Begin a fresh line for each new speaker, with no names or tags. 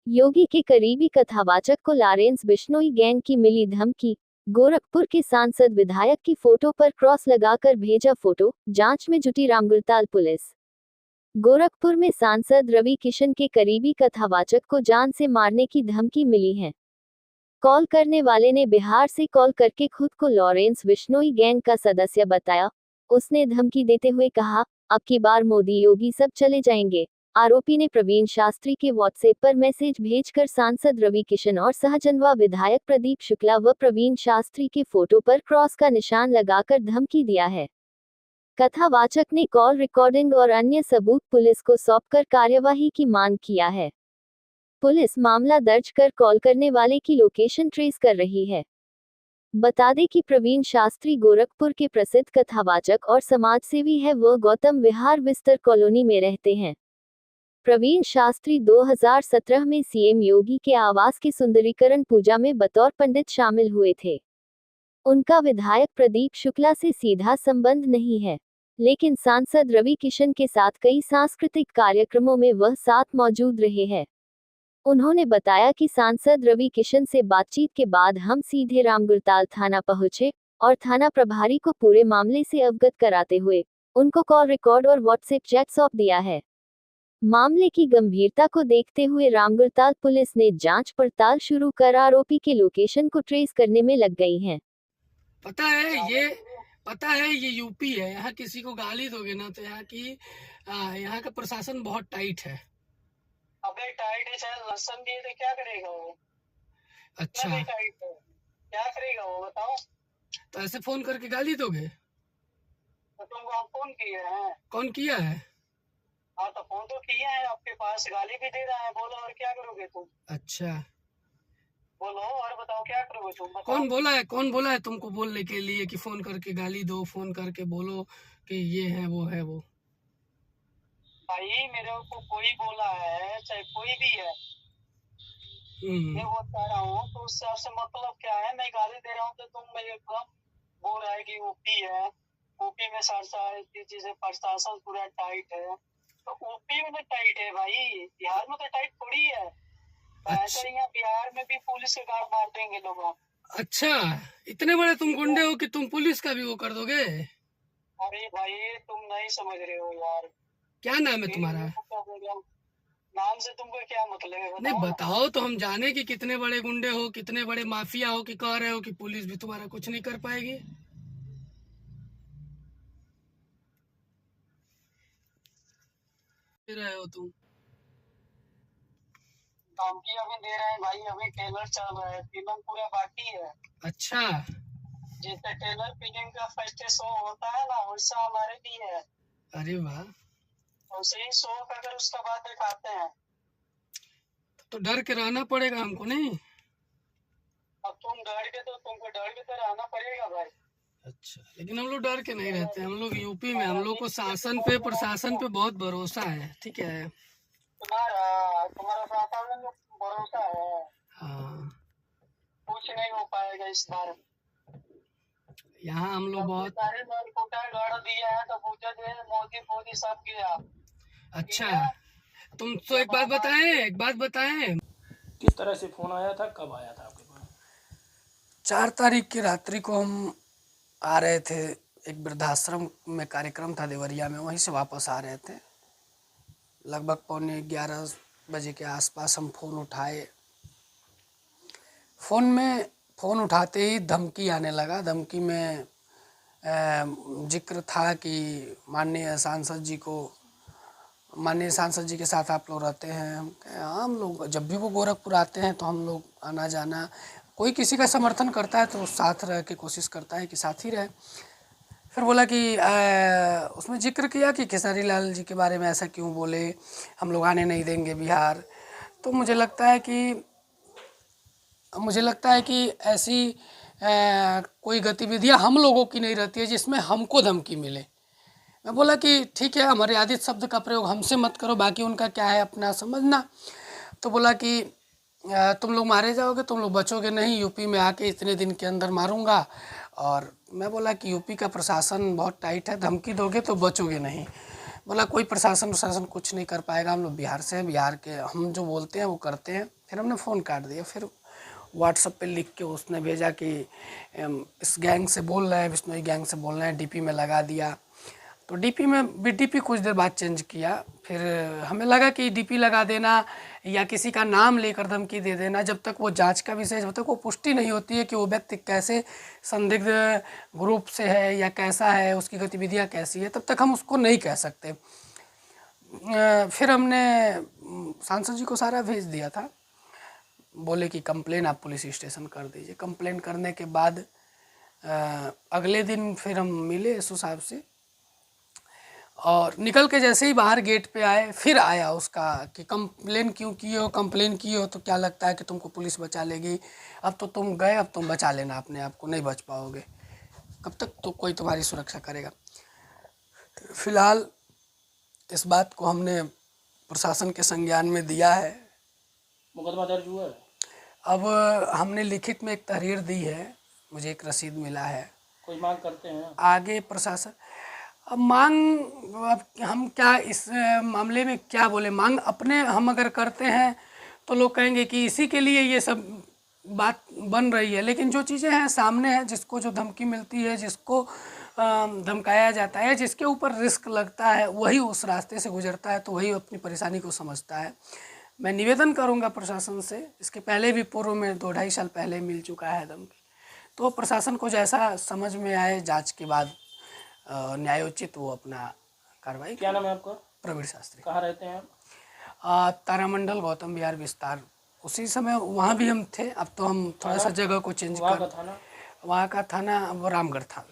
योगी के करीबी कथावाचक को लॉरेंस बिश्नोई गैंग की मिली धमकी। गोरखपुर के सांसद विधायक की फोटो पर क्रॉस लगाकर भेजा फोटो, जांच में जुटी रामगढ़ताल पुलिस। गोरखपुर में सांसद रवि किशन के करीबी कथावाचक को जान से मारने की धमकी मिली है। कॉल करने वाले ने बिहार से कॉल करके खुद को लॉरेंस बिश्नोई गैंग का सदस्य बताया। उसने धमकी देते हुए कहा, अब की बार मोदी योगी सब चले जाएंगे। आरोपी ने प्रवीण शास्त्री के व्हाट्सएप पर मैसेज भेजकर सांसद रवि किशन और सहजनवा विधायक प्रदीप शुक्ला व प्रवीण शास्त्री के फोटो पर क्रॉस का निशान लगाकर धमकी दिया है। कथावाचक ने कॉल रिकॉर्डिंग और अन्य सबूत पुलिस को सौंपकर कार्यवाही की मांग किया है। पुलिस मामला दर्ज कर कॉल करने वाले की लोकेशन ट्रेस कर रही है। बता दें कि प्रवीण शास्त्री गोरखपुर के प्रसिद्ध कथावाचक और समाजसेवी है। वह गौतम विहार विस्तर कॉलोनी में रहते हैं। प्रवीण शास्त्री 2017 में सीएम योगी के आवास की सुंदरीकरण पूजा में बतौर पंडित शामिल हुए थे। उनका विधायक प्रदीप शुक्ला से सीधा संबंध नहीं है, लेकिन सांसद रवि किशन के साथ कई सांस्कृतिक कार्यक्रमों में वह साथ मौजूद रहे हैं। उन्होंने बताया कि सांसद रवि किशन से बातचीत के बाद हम सीधे रामगढ़ताल थाना पहुंचे और थाना प्रभारी को पूरे मामले से अवगत कराते हुए उनको कॉल रिकॉर्ड और व्हाट्सएप चैट सौंप दिया है। मामले की गंभीरता को देखते हुए रामगढ़ताल पुलिस ने जांच पड़ताल शुरू कर आरोपी के लोकेशन को ट्रेस करने में लग गई है।
पता है ये यूपी है। यहाँ किसी को गाली दोगे ना तो यहाँ का प्रशासन बहुत टाइट है।
अबे टाइट है, चाहे लहसन भी है तो क्या करेगा वो?
अच्छा,
टाइट है, क्या करेगा वो बताओ?
तो ऐसे फोन करके गाली दोगे?
तो तुमको हम फोन किए हैं?
कौन किया है?
हाँ तो फोन तो किए हैं, आपके पास गाली भी दे रहा है। बोलो और क्या करोगे तुम?
अच्छा,
बोलो और बताओ क्या करोगे तुम? बताओ।
कौन बोला है तुमको बोलने के लिए कि फोन करके गाली दो, फोन करके बोलो कि ये है वो है वो?
भाई मेरे को कोई बोला है, चाहे कोई भी है, मैं वो कह रहा हूँ तो उससे आपसे मतलब क्या है? मैं गाली दे रहा हूँ तो तुम मेरे एकदम बोल रहा है कि यूपी है, यूपी में चीजें प्रशासन पूरा टाइट है। तो यूपी में तो टाइट है भाई, बिहार में तो टाइट थोड़ी है। ऐसा यहाँ बिहार में भी पुलिस के गार्ड मार देंगे लोग।
अच्छा, इतने बड़े तुम गुंडे हो कि तुम पुलिस का भी वो कर दोगे?
अरे भाई तुम नहीं समझ रहे हो यार।
क्या नाम है तुम्हारा?
नाम से तुमको क्या मतलब है?
नहीं बताओ तो हम जाने कि कितने बड़े गुंडे हो, कितने बड़े माफिया हो, कि कह रहे हो कि पुलिस भी तुम्हारा कुछ नहीं कर पाएगी। दे रहे हो तुम
धमकी अभी दे रहे हैं भाई। अभी टेलर चल रहा है, फिल्म पूरा बाकी है।
अच्छा,
जैसे टेलर फिल्म का फर्स्ट शो होता है ना, वैसा हमारे भी है।
अरे वाह,
वैसे ही शो अगर उसका बाद दिखाते हैं
तो डर के रहना पड़ेगा हमको, नहीं?
अब तुमको डर के तो रहना पड़ेगा भाई।
अच्छा, लेकिन हम लोग डर के नहीं रहते। हम लोग यूपी में, हम लोग को शासन पे, प्रशासन पे बहुत भरोसा है। ठीक है,
तुम्हारा प्रशासन में भरोसा है?
हाँ,
कुछ नहीं हो पाएगा इस बार।
यहाँ हम लोग बहुत
सारे गढ़ दिया है तो पूछे थे मोदी मोदी सब गया।
अच्छा। तुम तो एक बात बताएं,
किस तरह से फोन आया था, कब आया था आपके पास?
4 तारीख की रात्रि को हम आ रहे थे। एक वृद्धाश्रम में कार्यक्रम था देवरिया में, वहीं से वापस आ रहे थे। लगभग 11:15 बजे के आसपास हम फ़ोन उठाए। फ़ोन उठाते ही धमकी आने लगा। धमकी में जिक्र था कि माननीय सांसद जी के साथ आप लोग रहते हैं। हम लोग जब भी वो गोरखपुर आते हैं तो हम लोग आना जाना, कोई किसी का समर्थन करता है तो साथ रह के कोशिश करता है कि साथ ही रहे। फिर बोला कि उसमें जिक्र किया कि खेसारी लाल जी के बारे में ऐसा क्यों बोले, हम लोग आने नहीं देंगे बिहार। तो मुझे लगता है कि ऐसी कोई गतिविधियां हम लोगों की नहीं रहती है जिसमें हमको धमकी मिले। मैं बोला कि ठीक है, अमर्यादित शब्द का प्रयोग हमसे मत करो, बाकी उनका क्या है अपना समझना। तो बोला कि तुम लोग मारे जाओगे, तुम लोग बचोगे नहीं, यूपी में आके इतने दिन के अंदर मारूंगा। और मैं बोला कि यूपी का प्रशासन बहुत टाइट है, धमकी दोगे तो बचोगे नहीं। बोला कोई प्रशासन कुछ नहीं कर पाएगा, हम लोग बिहार से हैं, बिहार के हम जो बोलते हैं वो करते हैं। फिर हमने फ़ोन काट दिया। फिर व्हाट्सएप पे लिख के उसने भेजा कि इस गैंग से बोल रहे हैं, बिश्नोई गैंग से बोल रहे हैं, डीपी में लगा दिया। तो डीपी में डीपी कुछ देर बाद चेंज किया। फिर हमें लगा कि डीपी लगा देना या किसी का नाम लेकर धमकी दे देना, जब तक वो जांच का विषय, जब तक वो पुष्टि नहीं होती है कि वो व्यक्ति कैसे संदिग्ध ग्रुप से है या कैसा है, उसकी गतिविधियां कैसी है, तब तक हम उसको नहीं कह सकते। फिर हमने सांसद जी को सारा भेज दिया था। बोले कि कंप्लेन आप पुलिस स्टेशन कर दीजिए। कंप्लेन करने के बाद अगले दिन फिर हम मिले एसओ साहब से, और निकल के जैसे ही बाहर गेट पे आए, फिर आया उसका कि कंप्लेन क्यों किए हो, कंप्लेन किए हो तो क्या लगता है कि तुमको पुलिस बचा लेगी, अब तो तुम गए, अब तुम बचा लेना अपने आप को, नहीं बच पाओगे, कब तक तो कोई तुम्हारी सुरक्षा करेगा। फिलहाल इस बात को हमने प्रशासन के संज्ञान में दिया है।
मुकदमा दर्ज हुआ है?
अब हमने लिखित में एक तहरीर दी है, मुझे एक रसीद मिला है।
कोई मांग करते हैं?
आगे प्रशासन अब मांग, अब हम क्या इस मामले में क्या बोले, मांग अपने हम अगर करते हैं तो लोग कहेंगे कि इसी के लिए ये सब बात बन रही है, लेकिन जो चीज़ें हैं सामने हैं, जिसको जो धमकी मिलती है, जिसको धमकाया जाता है, जिसके ऊपर रिस्क लगता है, वही उस रास्ते से गुजरता है, तो वही अपनी परेशानी को समझता है। मैं निवेदन करूंगा प्रशासन से, इसके पहले भी पूर्व में 2-2.5 साल पहले मिल चुका है धमकी, तो प्रशासन को जैसा समझ में आए जांच के बाद न्यायोचित वो अपना कार्रवाई।
क्या नाम है आपका?
प्रवीण शास्त्री।
कहाँ रहते हैं आप?
तारामंडल गौतम विहार विस्तार। उसी समय वहाँ भी हम थे, अब तो हम थोड़ा सा जगह को चेंज
वहाँ
कर,
का थाना?
वहाँ का थाना वो रामगढ़ था।